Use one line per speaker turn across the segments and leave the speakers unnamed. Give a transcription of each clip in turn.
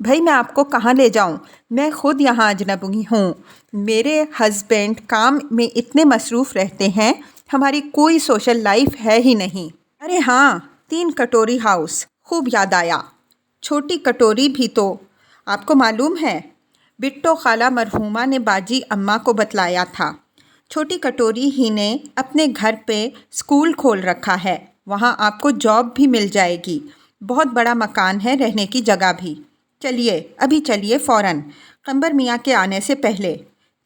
بھائی میں آپ کو کہاں لے جاؤں؟ میں خود یہاں اجنبی ہوں، میرے ہسبینڈ کام میں اتنے مصروف رہتے ہیں، ہماری کوئی سوشل لائف ہے ہی نہیں۔ ارے ہاں، 3 کٹوری ہاؤس، خوب یاد آیا۔ چھوٹی کٹوری بھی تو آپ کو معلوم ہے؟ بٹو خالہ مرحومہ نے باجی اماں کو بتلایا تھا۔ چھوٹی کٹوری ہی نے اپنے گھر پہ اسکول کھول رکھا ہے، وہاں آپ کو جاب بھی مل جائے گی، بہت بڑا مکان ہے، رہنے کی جگہ بھی۔ چلیے ابھی چلیے فوراً، قمبر میاں کے آنے سے پہلے۔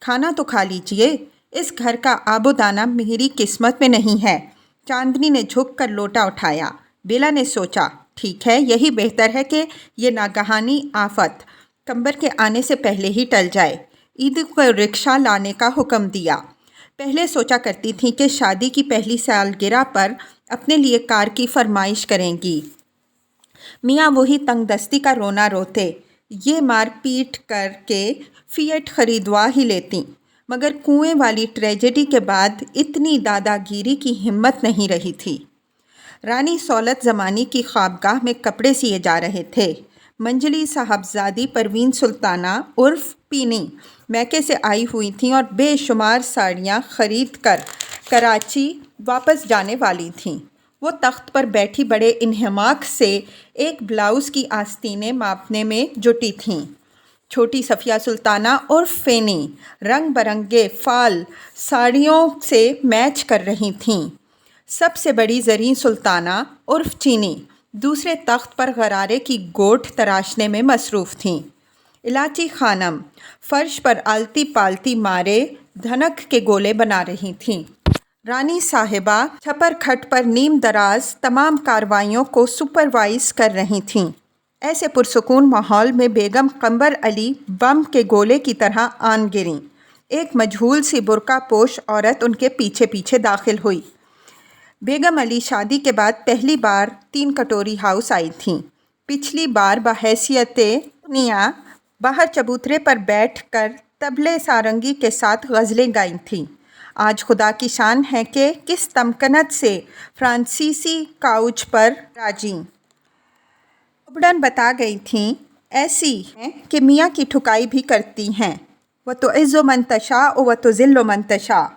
کھانا تو کھا لیجئے، اس گھر کا آب و دانہ میری قسمت میں نہیں ہے۔ چاندنی نے جھک کر لوٹا اٹھایا۔ بیلا نے سوچا، ٹھیک ہے، یہی بہتر ہے کہ یہ ناگہانی آفت قمبر کے آنے سے پہلے ہی ٹل جائے۔ عید کو رکشہ لانے کا حکم دیا۔ پہلے سوچا کرتی تھیں کہ شادی کی پہلی سالگرہ پر اپنے لیے کار کی فرمائش کریں گی۔ میاں وہی تنگ دستی کا رونا روتے، یہ مار پیٹ کر کے فیٹ خریدوا ہی لیتی، مگر کنویں والی ٹریجڈی کے بعد اتنی دادا گیری کی ہمت نہیں رہی تھی۔ رانی سولت زمانی کی خوابگاہ میں کپڑے سیے جا رہے تھے۔ منجلی صاحبزادی پروین سلطانہ عرف پینی میکے سے آئی ہوئی تھیں اور بے شمار ساڑیاں خرید کر کراچی واپس جانے والی تھیں۔ وہ تخت پر بیٹھی بڑے انہماک سے ایک بلاؤز کی آستینیں ماپنے میں جٹی تھیں۔ چھوٹی صفیہ سلطانہ عرف فینی رنگ برنگے فال ساڑیوں سے میچ کر رہی تھیں۔ سب سے بڑی زریں سلطانہ عرف چینی دوسرے تخت پر غرارے کی گوٹ تراشنے میں مصروف تھیں۔ الائچی خانم فرش پر آلتی پالتی مارے دھنک کے گولے بنا رہی تھیں۔ رانی صاحبہ چھپر کھٹ پر نیم دراز تمام کارروائیوں کو سپروائز کر رہی تھیں۔ ایسے پرسکون ماحول میں بیگم قمبر علی بم کے گولے کی طرح آن گریں۔ ایک مجہول سی برقع پوش عورت ان کے پیچھے پیچھے داخل ہوئی۔ بیگم علی شادی کے بعد پہلی بار 3 کٹوری ہاؤس آئی تھیں۔ پچھلی بار بحیثیت نیا باہر چبوترے پر بیٹھ کر طبلے سارنگی کے ساتھ غزلیں گائی تھیں۔ آج خدا کی شان ہے کہ کس تمکنت سے فرانسیسی کاؤچ پر راجیں ابڑن بتا گئی تھیں، ایسی ہیں کہ میاں کی ٹھکائی بھی کرتی ہیں۔ وَتُعِزُّ مَن تَشَاءُ وَتُذِلُّ مَن تَشَاءُ۔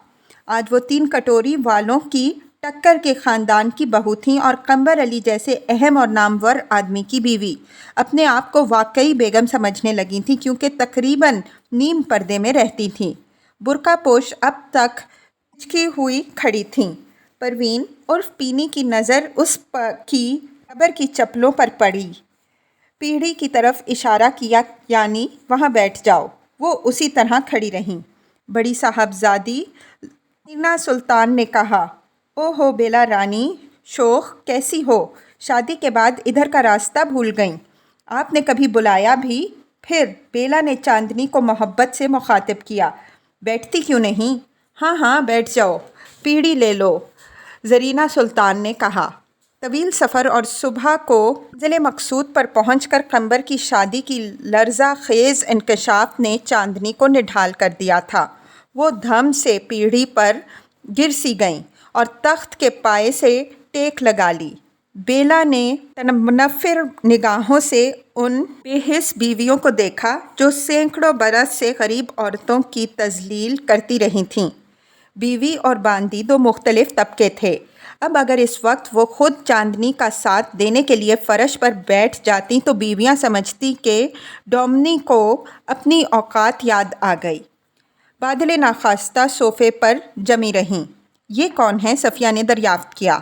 آج وہ 3 کٹوری والوں کی ٹکر کے خاندان کی بہو تھیں اور قمبر علی جیسے اہم اور نامور آدمی کی بیوی۔ اپنے آپ کو واقعی بیگم سمجھنے لگی تھیں کیونکہ تقریباً نیم پردے میں رہتی تھیں۔ برقع پوش اب تک ہچکی ہوئی کھڑی تھیں۔ پروین عرف پینی کی نظر اس کی قبر کی چپلوں پر پڑی۔ پیڑھی کی طرف اشارہ کیا، یعنی وہاں بیٹھ جاؤ۔ وہ اسی طرح کھڑی رہیں۔ بڑی صاحبزادی زرینہ سلطان نے کہا، او ہو بیلا رانی شوخ کیسی ہو؟ شادی کے بعد ادھر کا راستہ بھول گئیں؟ آپ نے کبھی بلایا بھی؟ پھر بیلا نے چاندنی کو محبت سے مخاطب کیا، بیٹھتی کیوں نہیں؟ ہاں ہاں بیٹھ جاؤ، پیڑھی لے لو، زرینہ سلطان نے کہا۔ طویل سفر اور صبح کو منزل مقصود پر پہنچ کر قمبر کی شادی کی لرزہ خیز انکشاف نے چاندنی کو نڈھال کر دیا تھا۔ وہ دھم سے پیڑھی پر گر سی گئیں اور تخت کے پائے سے ٹیک لگا لی۔ بیلا نے منفر نگاہوں سے ان بے حس بیویوں کو دیکھا جو سینکڑوں برس سے غریب عورتوں کی تذلیل کرتی رہی تھیں۔ بیوی اور باندی 2 مختلف طبقے تھے۔ اب اگر اس وقت وہ خود چاندنی کا ساتھ دینے کے لیے فرش پر بیٹھ جاتی تو بیویاں سمجھتی کہ ڈومنی کو اپنی اوقات یاد آ گئی۔ بادل ناخواستہ صوفے پر جمی رہیں۔ یہ کون ہے؟ صفیہ نے دریافت کیا۔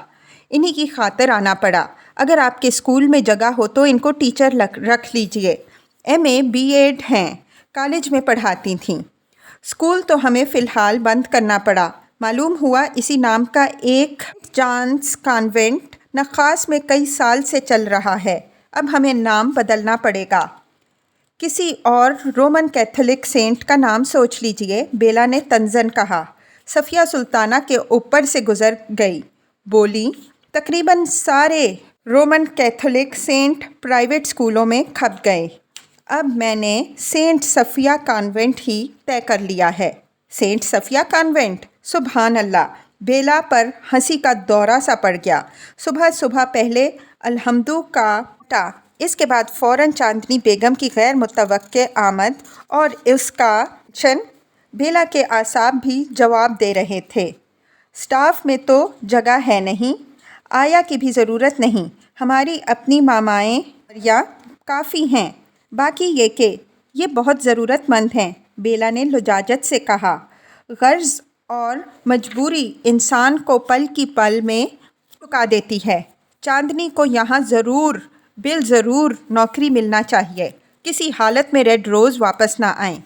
انہی کی خاطر آنا پڑا۔ اگر آپ کے اسکول میں جگہ ہو تو ان کو ٹیچر رکھ لیجئے۔ MA B.Ed ہیں، کالج میں پڑھاتی تھیں۔ اسکول تو ہمیں فی الحال بند کرنا پڑا۔ معلوم ہوا اسی نام کا ایک جانس کانوینٹ نخاس میں کئی سال سے چل رہا ہے، اب ہمیں نام بدلنا پڑے گا۔ کسی اور رومن کیتھولک سینٹ کا نام سوچ لیجئے، بیلا نے طنزاً کہا۔ صفیہ سلطانہ کے اوپر سے گزر گئی، بولی، تقریباً سارے رومن کیتھولک سینٹ پرائیویٹ اسکولوں میں کھپ گئے، اب میں نے سینٹ صفیہ کانوینٹ ہی طے کر لیا ہے۔ Saint Safiya convent? سبحان اللہ! بیلا پر ہنسی کا دورہ سا پڑ گیا۔ صبح صبح پہلے الحمدو کا اس کے بعد فوراً چاندنی بیگم کی غیر متوقع آمد اور اس کا شن بیلا کے اعصاب بھی جواب دے رہے تھے۔ اسٹاف میں تو جگہ ہے نہیں، آیا کی بھی ضرورت نہیں، ہماری اپنی مامائیں یا کافی ہیں، باقی یہ کہ یہ بہت ضرورت مند ہیں، بیلا نے لجاجت سے کہا۔ غرض اور مجبوری انسان کو پل کی پل میں چکا دیتی ہے۔ چاندنی کو یہاں ضرور بالضرور نوکری ملنا چاہیے، کسی حالت میں ریڈ روز واپس نہ آئیں۔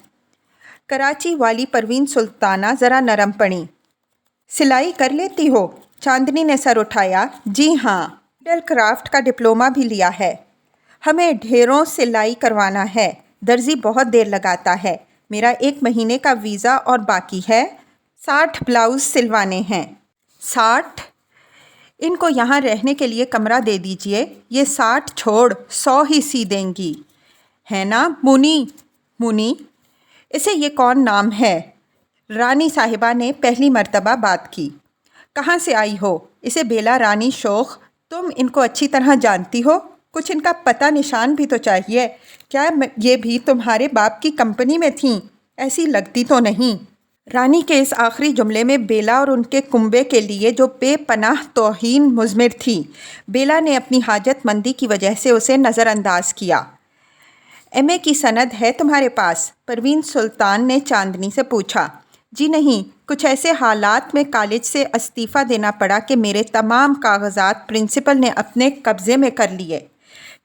کراچی والی پروین سلطانہ ذرا نرم پڑیں۔ سلائی کر لیتی ہو؟ چاندنی نے سر اٹھایا۔ جی ہاں، نیڈل کرافٹ کا ڈپلومہ بھی لیا ہے۔ ہمیں ڈھیروں سلائی کروانا ہے، درزی بہت دیر لگاتا ہے۔ میرا 1 مہینے کا ویزا اور باقی ہے، 60 بلاؤز سلوانے ہیں۔ 60؟ ان کو یہاں رہنے کے لیے کمرہ دے دیجئے، یہ 60 چھوڑ 100 ہی سی دیں گی، ہے نا مونی؟ مونی؟ اسے یہ کون نام ہے؟ رانی صاحبہ نے پہلی مرتبہ بات کی۔ کہاں سے آئی ہو؟ اسے بیلا رانی شوخ، تم ان کو اچھی طرح جانتی ہو، کچھ ان کا پتہ نشان بھی تو چاہیے۔ کیا یہ بھی تمہارے باپ کی کمپنی میں تھیں؟ ایسی لگتی تو نہیں۔ رانی کے اس آخری جملے میں بیلا اور ان کے کنبے کے لیے جو بے پناہ توہین مضمر تھی، بیلا نے اپنی حاجت مندی کی وجہ سے اسے نظر انداز کیا۔ ایم اے کی سند ہے تمہارے پاس؟ پروین سلطان نے چاندنی سے پوچھا۔ جی نہیں، کچھ ایسے حالات میں کالج سے استعفیٰ دینا پڑا کہ میرے تمام کاغذات پرنسپل نے اپنے قبضے میں کر لیے۔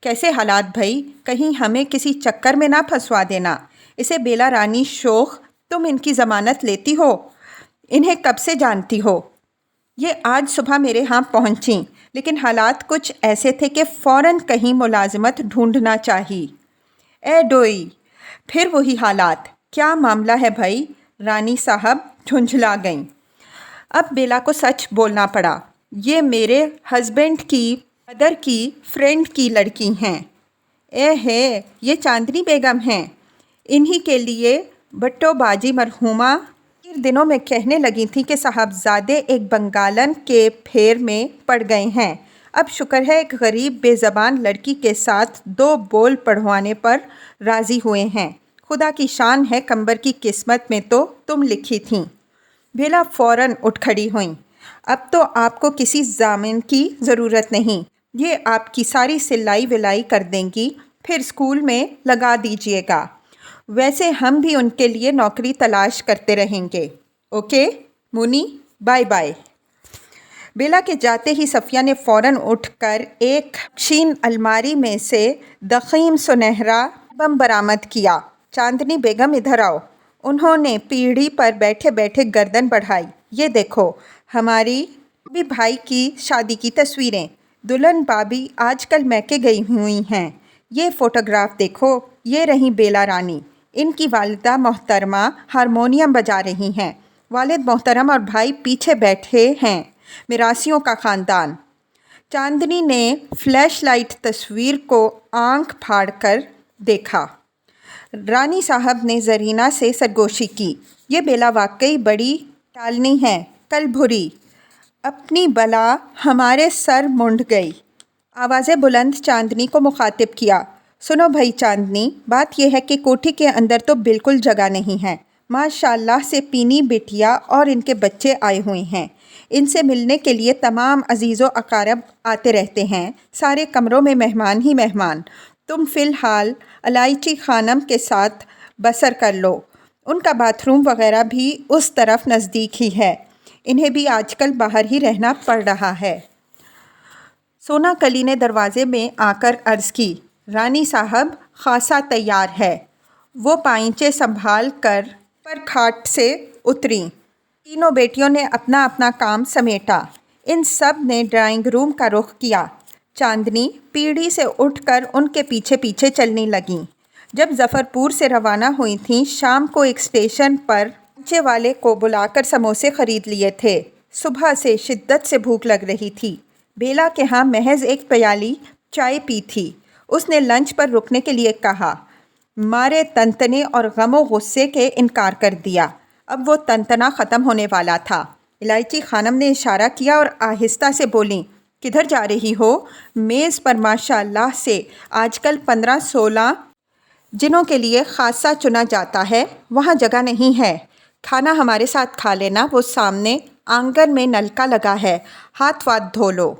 کیسے حالات بھائی؟ کہیں ہمیں کسی چکر میں نہ پھنسوا دینا۔ اسے بیلا رانی شوخ، تم ان کی ضمانت لیتی ہو؟ انہیں کب سے جانتی ہو؟ یہ آج صبح میرے ہاں پہنچیں، لیکن حالات کچھ ایسے تھے کہ فوراً کہیں ملازمت ڈھونڈنا چاہیے۔ اے ڈوئی، پھر وہی حالات؟ کیا معاملہ ہے بھائی؟ رانی صاحب جھنجھلا گئیں۔ اب بیلا کو سچ بولنا پڑا۔ یہ میرے ہسبینڈ کی مدر کی فرینڈ کی لڑکی ہیں۔ اے ہے، یہ چاندنی بیگم ہیں۔ انہی کے لیے بٹو باجی مرحومہ دنوں میں کہنے لگی تھی کہ صاحبزادے ایک بنگالن کے پھیر میں پڑ گئے ہیں۔ اب شکر ہے ایک غریب بے زبان لڑکی کے ساتھ 2 بول پڑھوانے پر راضی ہوئے ہیں۔ خدا کی شان ہے، کمبر کی قسمت میں تو تم لکھی تھیں۔ بیلا فوراً اٹھ کھڑی ہوئیں۔ اب تو آپ کو کسی ضامن کی ضرورت نہیں، یہ آپ کی ساری سلائی ولائی کر دیں گی، پھر اسکول میں لگا دیجیے گا۔ ویسے ہم بھی ان کے لیے نوکری تلاش کرتے رہیں گے۔ Okay Moni, bye bye. بیلا کے جاتے ہی صفیہ نے فوراً اٹھ کر ایک شین الماری میں سے ضخیم سنہرا البم برآمد کیا۔ چاندنی بیگم ادھر آؤ۔ انہوں نے پیڑھی پر بیٹھے بیٹھے گردن بڑھائی۔ یہ دیکھو، ہماری بھی بھائی کی شادی کی تصویریں۔ دلہن بابی آج کل میکے گئی ہوئی ہیں۔ یہ فوٹوگراف دیکھو، یہ رہیں بیلا رانی، ان کی والدہ محترمہ ہارمونیم بجا رہی ہیں، والد محترم اور بھائی پیچھے بیٹھے ہیں، میراثیوں کا خاندان۔ چاندنی نے فلیش لائٹ تصویر کو آنکھ پھاڑ کر دیکھا۔ رانی صاحب نے زرینہ سے سرگوشی کی۔ یہ بیلا واقعی بڑی ٹالنی ہے، کل بھری، اپنی بلا ہمارے سر منڈ گئی۔ آوازیں بلند چاندنی کو مخاطب کیا۔ سنو بھائی چاندنی، بات یہ ہے کہ کوٹھی کے اندر تو بالکل جگہ نہیں ہے۔ ماشاء اللہ سے پینی بٹیا اور ان کے بچے آئے ہوئے ہیں، ان سے ملنے کے لیے تمام عزیز و اقارب آتے رہتے ہیں، سارے کمروں میں مہمان ہی مہمان۔ تم فی الحال الائچی خانم کے ساتھ بسر کر لو، ان کا باتھ روم وغیرہ بھی اس طرف نزدیک ہی ہے، انہیں بھی آج کل باہر ہی رہنا پڑ رہا ہے۔ سونا کلی نے دروازے میں آ کر عرض کی، رانی صاحب خاصا تیار ہے۔ وہ پائنچے سنبھال کر پر کھاٹ سے اتریں۔ تینوں بیٹیوں نے اپنا اپنا کام سمیٹا۔ ان سب نے ڈرائنگ روم کا رخ کیا۔ چاندنی پیڑھی سے اٹھ کر ان کے پیچھے پیچھے چلنے لگیں۔ جب ظفر پور سے روانہ ہوئی تھیں، شام کو ایک اسٹیشن پر پہنچے والے کو بلا کر سموسے خرید لیے تھے۔ صبح سے شدت سے بھوک لگ رہی تھی۔ بیلا کے ہاں محض ایک پیالی چائے پی تھی۔ اس نے لنچ پر رکنے کے لیے کہا، مارے تنتنے اور غم و غصے کے انکار کر دیا۔ اب وہ تنتنا ختم ہونے والا تھا۔ الائچی خانم نے اشارہ کیا اور آہستہ سے بولیں، کدھر جا رہی ہو؟ میز پر ماشاء اللہ سے آج کل 15-16 جنوں کے لیے خاصہ چنا جاتا ہے، وہاں جگہ نہیں ہے۔ کھانا ہمارے ساتھ کھا لینا، وہ سامنے آنگن میں نلکا لگا ہے، ہاتھ واتھ دھو لو۔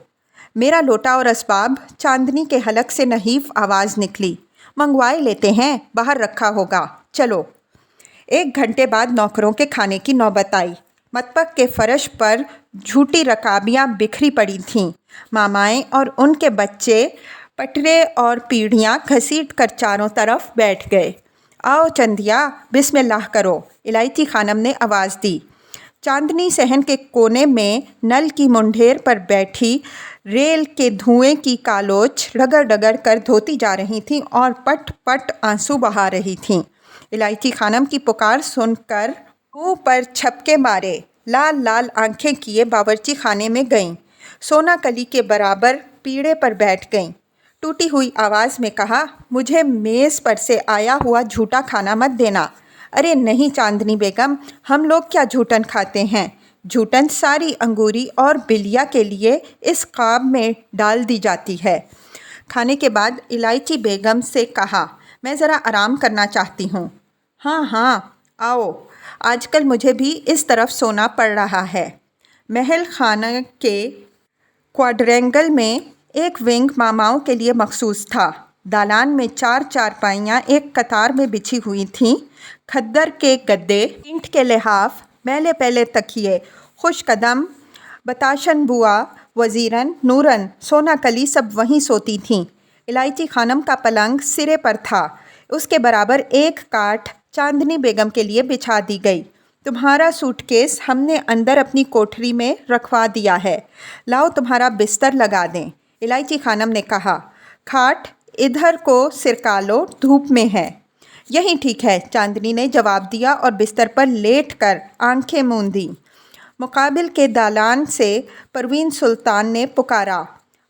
میرا لوٹا اور اسباب۔ چاندنی کے حلق سے نحیف آواز نکلی، منگوائے لیتے ہیں، باہر رکھا ہوگا، چلو۔ 1 گھنٹے بعد نوکروں کے کھانے کی نوبت آئی۔ مطبخ کے فرش پر جھوٹی رکابیاں بکھری پڑی تھیں۔ مامائیں اور ان کے بچے پٹرے اور پیڑھیاں گھسیٹ کر چاروں طرف بیٹھ گئے۔ آؤ چندیا، بسم اللہ کرو، الائچی خانم نے آواز دی۔ چاندنی صحن کے کونے میں نل کی منڈھیر پر بیٹھی ریل کے دھوئیں کی کالوچ رگڑ رگڑ کر دھوتی جا رہی تھیں اور پٹ پٹ آنسو بہا رہی تھیں۔ الائچی خانم کی پکار سن کر منہ پر چھپکے مارے، لال لال آنکھیں کیے باورچی خانے میں گئیں، سونا کلی کے برابر پیڑے پر بیٹھ گئیں۔ ٹوٹی ہوئی آواز میں کہا، مجھے میز پر سے آیا ہوا جھوٹا کھانا مت دینا۔ ارے نہیں چاندنی بیگم، ہم لوگ کیا جھوٹن کھاتے ہیں؟ جھوٹن ساری انگوری اور بلیا کے لیے اس قاب میں ڈال دی جاتی ہے۔ کھانے کے بعد الائچی بیگم سے کہا، میں ذرا آرام کرنا چاہتی ہوں۔ ہاں ہاں آؤ، آج کل مجھے بھی اس طرف سونا پڑ رہا ہے۔ محل خانہ کے کوادرینگل میں ایک ونگ ماماؤں کے لیے مخصوص تھا۔ دالان میں 4 چارپائیاں ایک قطار میں بچھی ہوئی تھیں، کھدر کے گدے، اینٹ کے لحاف، میلے پیلے تکیے، خوش قدم بتاشن بوا، وزیرن، نورن، سونا کلی سب وہیں سوتی تھیں۔ الائچی خانم کا پلنگ سرے پر تھا، اس کے برابر ایک کاٹ چاندنی بیگم کے لیے بچھا دی گئی۔ تمہارا سوٹ کیس ہم نے اندر اپنی کوٹھری میں رکھوا دیا ہے، لاؤ تمہارا بستر لگا دیں۔ الائچی خانم نے کہا، کھاٹ ادھر کو سرکا لو، دھوپ میں ہے۔ یہی ٹھیک ہے، چاندنی نے جواب دیا اور بستر پر لیٹ کر آنکھیں موندیں۔ مقابل کے دالان سے پروین سلطان نے پکارا،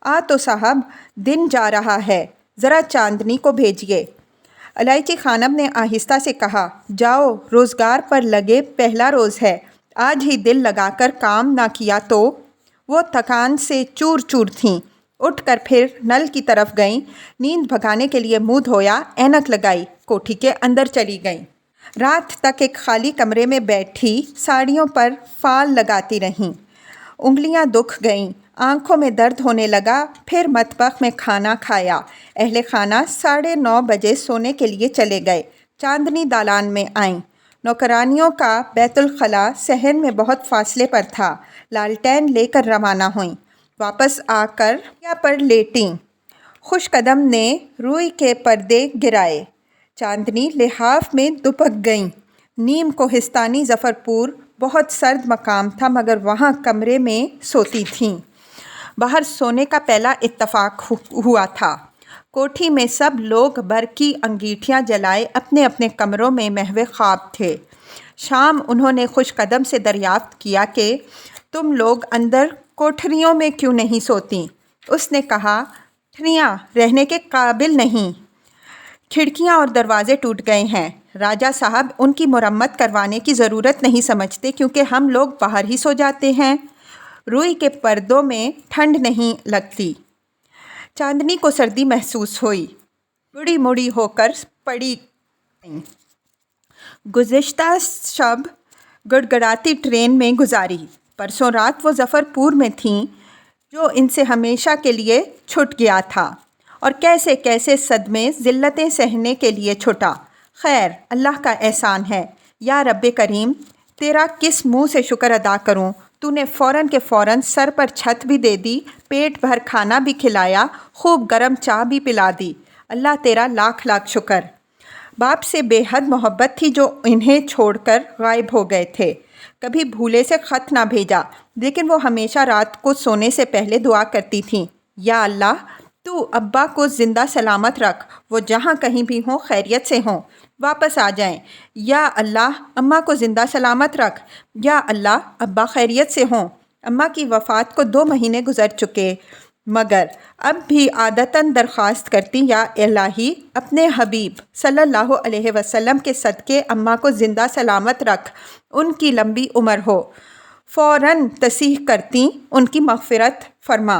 آ تو صاحب، دن جا رہا ہے، ذرا چاندنی کو بھیجیے۔ الائچی خانم نے آہستہ سے کہا، جاؤ، روزگار پر لگے پہلا روز ہے، آج ہی دل لگا کر کام نہ کیا تو۔ وہ تھکان سے چور چور تھیں، اٹھ کر پھر نل کی طرف گئیں، نیند بھگانے کے لیے منہ دھویا، اینک لگائی، کوٹھی کے اندر چلی گئیں۔ رات تک ایک خالی کمرے میں بیٹھی ساڑیوں پر فال لگاتی رہیں، انگلیاں دکھ گئیں، آنکھوں میں درد ہونے لگا۔ پھر مطبخ میں کھانا کھایا۔ اہل خانہ 9:30 بجے سونے کے لیے چلے گئے۔ چاندنی دالان میں آئیں۔ نوکرانیوں کا بیت الخلاء صحن میں بہت فاصلے پر تھا، لالٹین لے کر روانہ ہوئیں، واپس آ کر یا پر لیٹیں۔ خوش قدم نے روئی کے پردے گرائے، چاندنی لحاف میں دپک گئیں۔ نیم کوہستانی ظفر پور بہت سرد مقام تھا، مگر وہاں کمرے میں سوتی تھیں۔ باہر سونے کا پہلا اتفاق ہوا تھا۔ کوٹھی میں سب لوگ برقی انگیٹھیاں جلائے اپنے اپنے کمروں میں محو خواب تھے۔ شام انہوں نے خوش قدم سے دریافت کیا کہ تم لوگ اندر کوٹھریوں میں کیوں نہیں سوتیں؟ اس نے کہا، کوٹھریاں رہنے کے قابل نہیں، کھڑکیاں اور دروازے ٹوٹ گئے ہیں، راجہ صاحب ان کی مرمت کروانے کی ضرورت نہیں سمجھتے کیونکہ ہم لوگ باہر ہی سو جاتے ہیں، روئی کے پردوں میں ٹھنڈ نہیں لگتی۔ چاندنی کو سردی محسوس ہوئی، بڑی مڑی ہو کر پڑی گئیں۔ گزشتہ شب گڑگڑاتی ٹرین میں گزاری۔ پرسوں رات وہ ظفر پور میں تھیں جو ان سے ہمیشہ کے لیے چھٹ گیا تھا، اور کیسے کیسے صدمے ذلتیں سہنے کے لیے چھٹا۔ خیر، اللہ کا احسان ہے۔ یا رب کریم، تیرا کس منہ سے شکر ادا کروں؟ تو نے فوراً کے فوراً سر پر چھت بھی دے دی، پیٹ بھر کھانا بھی کھلایا، خوب گرم چائے بھی پلا دی۔ اللہ تیرا لاکھ لاکھ شکر۔ باپ سے بے حد محبت تھی جو انہیں چھوڑ کر غائب ہو گئے تھے۔ کبھی بھولے سے خط نہ بھیجا، لیکن وہ ہمیشہ رات کو سونے سے پہلے دعا کرتی تھیں، یا اللہ تو ابا کو زندہ سلامت رکھ، وہ جہاں کہیں بھی ہوں خیریت سے ہوں، واپس آ جائیں۔ یا اللہ اماں کو زندہ سلامت رکھ، یا اللہ ابا خیریت سے ہوں۔ اماں کی وفات کو 2 مہینے گزر چکے، مگر اب بھی عادتاً درخواست کرتی، یا الہی اپنے حبیب صلی اللہ علیہ وسلم کے صدقے اماں کو زندہ سلامت رکھ، ان کی لمبی عمر ہو۔ فوراً تصیح کرتی، ان کی مغفرت فرما۔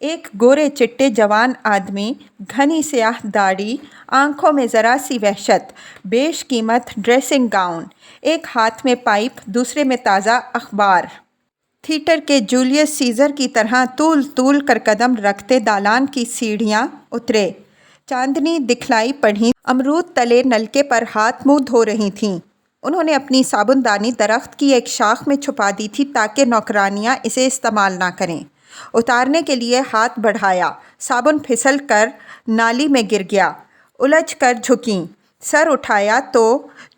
ایک گورے چٹے جوان آدمی، گھنی سیاہ داڑھی، آنکھوں میں ذرا سی وحشت، بیش قیمت ڈریسنگ گاؤن، ایک ہاتھ میں پائپ، دوسرے میں تازہ اخبار، تھیٹر کے جولیس سیزر کی طرح طول طول کر قدم رکھتے دالان کی سیڑھیاں اترے۔ چاندنی دکھلائی پڑھی امرود تلے نلکے پر ہاتھ منہ دھو رہی تھیں۔ انہوں نے اپنی صابن دانی درخت کی ایک شاخ میں چھپا دی تھی تاکہ نوکرانیاں اسے استعمال نہ کریں۔ اتارنے کے لیے ہاتھ بڑھایا، صابن پھسل کر نالی میں گر گیا۔ الجھ کر جھکیں، سر اٹھایا تو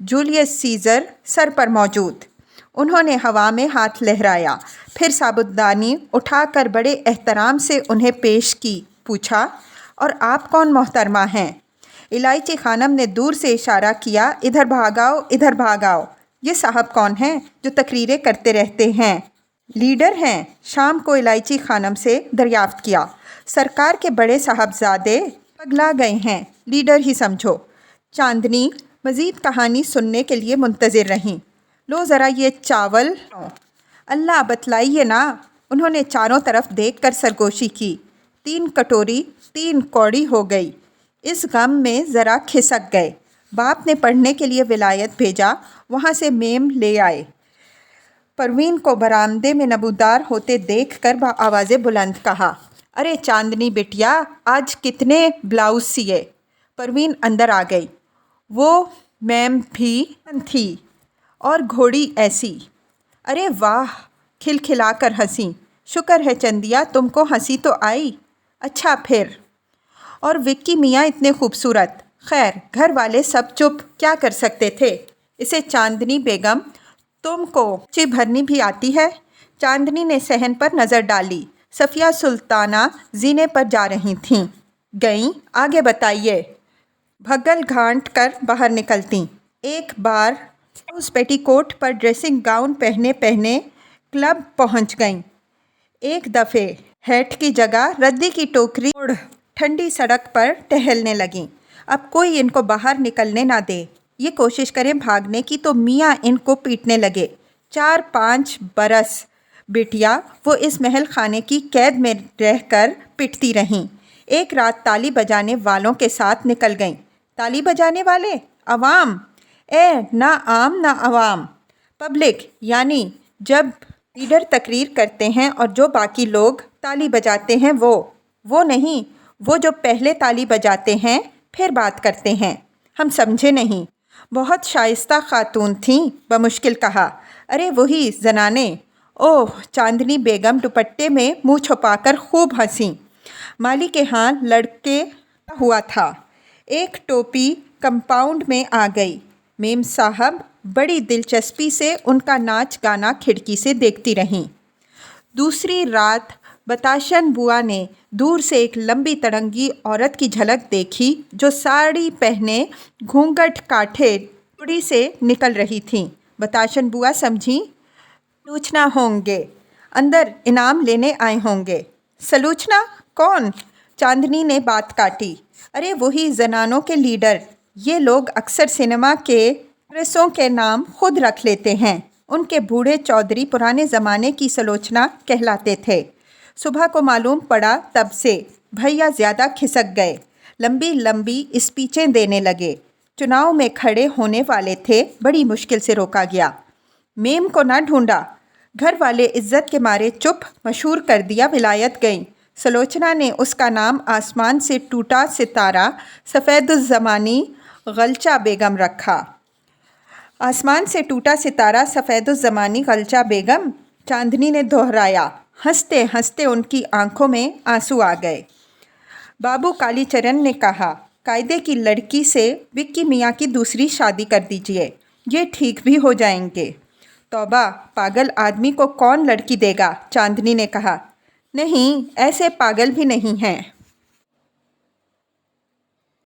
جولیس سیزر سر پر موجود۔ انہوں نے ہوا میں ہاتھ لہرایا، پھر صابن دانی اٹھا کر بڑے احترام سے انہیں پیش کی، پوچھا، اور آپ کون محترمہ ہیں؟ الائچی خانم نے دور سے اشارہ کیا، ادھر بھاگاؤ، ادھر بھاگاؤ۔ یہ صاحب کون ہیں جو تقریریں کرتے رہتے ہیں؟ لیڈر ہیں، شام کو الائچی خانم سے دریافت کیا۔ سرکار کے بڑے صاحبزادے پگلا گئے ہیں، لیڈر ہی سمجھو۔ چاندنی مزید کہانی سننے کے لیے منتظر رہیں۔ لو ذرا یہ چاول۔ اللہ بتلائیے نا۔ انہوں نے چاروں طرف دیکھ کر سرگوشی کی۔ 3 کٹوری 3 کوڑی ہو گئی۔ اس غم میں ذرا کھسک گئے۔ باپ نے پڑھنے کے لیے ولایت بھیجا، وہاں سے میم لے آئے۔ پروین کو برآمدے میں نمودار ہوتے دیکھ کر بآواز بلند کہا، ارے چاندنی بٹیا، آج کتنے بلاؤز سیے؟ پروین اندر آ گئی۔ وہ میم بھی تھی اور گھوڑی ایسی۔ ارے واہ، کھلکھلا کر ہنسی۔ شکر ہے چندیا، تم کو ہنسی تو آئی۔ اچھا پھر۔ اور وکی میاں اتنے خوبصورت۔ خیر، گھر والے سب چپ، کیا کر سکتے تھے؟ اسے چاندنی بیگم، تم کو چی بھرنی بھی آتی ہے؟ چاندنی نے صحن پر نظر ڈالی۔ صفیہ سلطانہ زینے پر جا رہی تھیں۔ گئیں؟ آگے بتائیے۔ بھگل گھانٹ کر باہر نکلتیں۔ ایک بار اس پیٹی کوٹ پر ڈریسنگ گاؤن پہنے پہنے کلب پہنچ گئیں۔ ایک دفعے ہیٹ کی جگہ ردی کی ٹوکری اوڑھ ٹھنڈی سڑک پر ٹہلنے لگیں۔ اب کوئی ان کو باہر نکلنے نہ دے۔ یہ کوشش کریں بھاگنے کی تو میاں ان کو پیٹنے لگے۔ 4-5 برس بیٹیا وہ اس محل خانے کی قید میں رہ کر پٹتی رہیں۔ ایک رات تالی بجانے والوں کے ساتھ نکل گئیں۔ تالی بجانے والے؟ عوام؟ نہ عام نہ عوام، پبلک، یعنی جب لیڈر تقریر کرتے ہیں اور جو باقی لوگ تالی بجاتے ہیں وہ نہیں، وہ جو پہلے تالی بجاتے ہیں پھر بات کرتے ہیں۔ ہم سمجھے نہیں۔ بہت شائستہ خاتون تھیں، بمشکل کہا۔ ارے وہی زنانے۔ اوہ، چاندنی بیگم دوپٹے میں منہ چھپا کر خوب ہنسیں۔ مالی کے ہاں لڑکے ہوا تھا۔ ایک ٹوپی کمپاؤنڈ میں آ گئی۔ میم صاحب بڑی دلچسپی سے ان کا ناچ گانا کھڑکی سے دیکھتی رہیں۔ دوسری رات بتاشن بوا نے دور سے ایک لمبی تڑنگی عورت کی جھلک دیکھی جو ساڑی پہنے گھونگھٹ کاٹھے چوڑی سے نکل رہی تھیں۔ بتاشن بوا سمجھیں سلوچنا ہوں گے، اندر انعام لینے آئے ہوں گے۔ سلوچنا کون؟ چاندنی نے بات کاٹی۔ ارے وہی زنانوں کے لیڈر۔ یہ لوگ اکثر سنیما کے ایکٹریسوں کے نام خود رکھ لیتے ہیں۔ ان کے بوڑھے چودھری پرانے زمانے کی سلوچنا کہلاتے تھے۔ صبح کو معلوم پڑا تب سے بھیا زیادہ کھسک گئے، لمبی لمبی اسپیچیں دینے لگے۔ چناؤ میں کھڑے ہونے والے تھے، بڑی مشکل سے روکا گیا۔ میم کو نہ ڈھونڈا۔ گھر والے عزت کے مارے چپ، مشہور کر دیا، ولایت گئیں۔ سلوچنا نے اس کا نام آسمان سے ٹوٹا ستارہ سفید الزمانی غلچہ بیگم رکھا۔ آسمان سے ٹوٹا ستارہ سفید الزمانی غلچہ بیگم، چاندنی نے دہرایا۔ ہنستے ہنستے ان کی آنکھوں میں آنسو آ گئے۔ بابو کالی چرن نے کہا، قاعدے کی لڑکی سے وکی میاں کی دوسری شادی کر دیجئے، یہ ٹھیک بھی ہو جائیں گے۔ توبہ، پاگل آدمی کو کون لڑکی دے گا؟ چاندنی نے کہا۔ نہیں، ایسے پاگل بھی نہیں ہیں۔